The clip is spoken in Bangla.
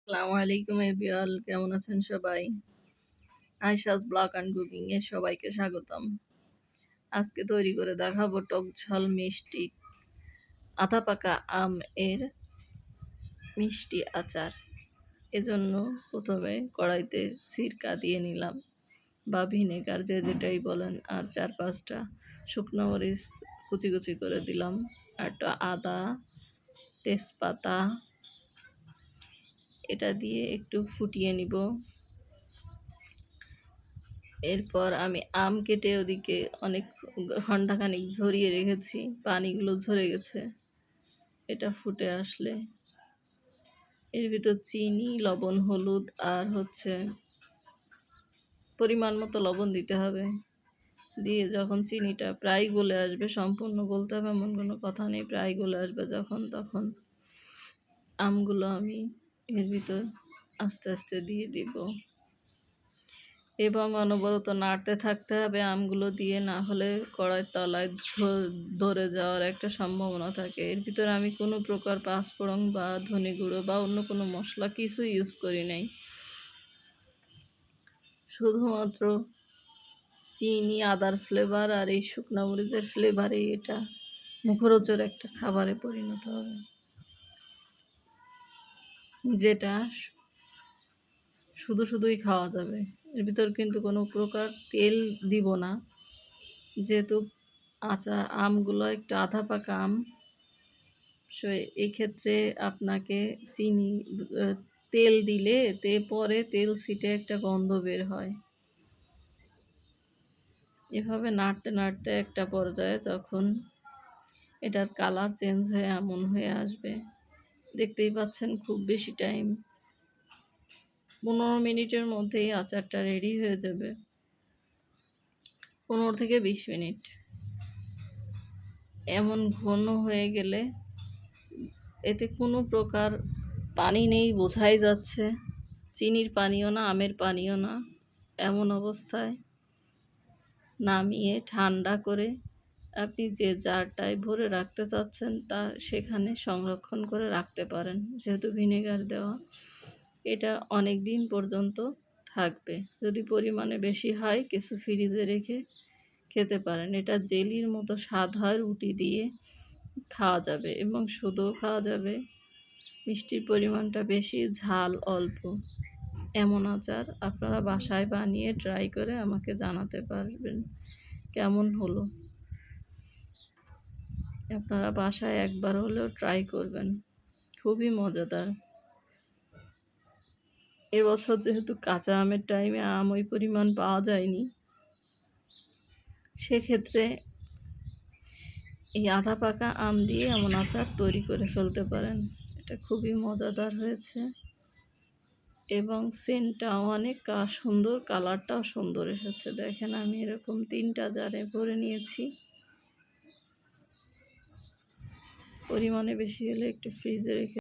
আসসালামু আলাইকুম এভরিওয়ান, কেমন আছেন সবাই? আয়েশাস ব্লগ অ্যান্ড কুকিং এ সবাইকে স্বাগতম। আজকে তৈরি করে দেখাবো টক ঝাল মিষ্টি আধা পাকা আম এর মিষ্টি আচার। এজন্য প্রথমে কড়াইতে সিরকা দিয়ে নিলাম বা ভিনেগার, যে যেটাই বলেন, আর 4-5টা শুকনো মরিচ কুচি কুচি করে দিলাম, আর একটা আদা, তেজপাতা, এটা দিয়ে একটু ফুটিয়ে নিব। এরপর আমি আম কেটে ওদিকে অনেক ঘন্টাখানিক ঝরিয়ে রেখেছি, পানিগুলো ঝরে গেছে। এটা ফুটে আসলে এর ভিতর চিনি, লবণ, হলুদ আর পরিমাণ মতো লবণ দিতে হবে। দিয়ে যখন চিনিটা প্রায় গলে আসবে, সম্পূর্ণ গলতে হবে এমন কোনো কথা নেই, প্রায় গলে আসবে যখন, তখন আমগুলো আমি এর ভিতর আস্তে আস্তে দিয়ে দিব এবং অনবরত নাড়তে থাকতে হবে আমগুলো দিয়ে, না হলে কড়াইয়ের তলায় ধরে যাওয়ার একটা সম্ভাবনা থাকে। এর ভিতরে আমি কোনো প্রকার পাঁচফোড়ন বা ধনে গুঁড়ো বা অন্য কোনো মশলা কিছু ইউজ করি নাই, শুধুমাত্র চিনি, আদার ফ্লেভার আর এই শুকনা মরিচের ফ্লেভারেই এটা মুখরোচক একটা খাবারে পরিণত হবে, যেটা শুধুই খাওয়া যাবে। এর ভিতর কিন্তু কোনো প্রকার তেল দিব না, যেহেতু আমগুলো একটু আধা পাকা আম। সো এই ক্ষেত্রে আপনাকে চিনি তেল দিলে পরে তেল ছিটে একটা গন্ধ বের হয়। এভাবে নাড়তে নাড়তে একটা পর্যায়ে যখন এটার কালার চেঞ্জ হয়ে এমন হয়ে আসবে, দেখতেই পাচ্ছেন, খুব বেশি টাইম 15 মিনিটের মধ্যেই আচারটা রেডি হয়ে যাবে। 15 থেকে 20 মিনিট। এমন ঘন হয়ে গেলে এতে কোনো প্রকার পানি নেই, বোঝাই যাচ্ছে। চিনির পানিও না, আমের পানিও না। এমন অবস্থায় নামিয়ে ঠান্ডা করে আপনি যে জারটায় ভরে রাখতে চাচ্ছেন তা সেখানে সংরক্ষণ করে রাখতে পারেন। যেহেতু ভিনেগার দেওয়া, এটা অনেক দিন পর্যন্ত থাকবে। যদি পরিমাণে বেশি হয়, কিছু ফ্রিজে রেখে খেতে পারেন। এটা জেলির মতো স্বাদ হয়, রুটি দিয়ে খাওয়া যাবে এবং শুধুও খাওয়া যাবে। মিষ্টির পরিমাণটা বেশি, ঝাল অল্প। এমন আচার আপনারা বাসায় বানিয়ে ট্রাই করে আমাকে জানাতে পারবেন কেমন হলো। আপনারা বাসায় একবার হলেও ট্রাই করবেন, খুবই মজাদার। এবছর যেহেতু কাঁচা আমের টাইমে আম ওই পরিমাণ পাওয়া যায়নি, সেক্ষেত্রে এই আধা পাকা আম দিয়ে এমন আচার তৈরি করে ফেলতে পারেন। এটা খুবই মজাদার হয়েছে এবং সেন্টটাও অনেক সুন্দর, কালারটাও সুন্দর এসেছে। দেখেন, আমি এরকম 3টা জারে ভরে নিয়েছি। পরিমাণে বেশি হলে একটু ফ্রিজে রেখে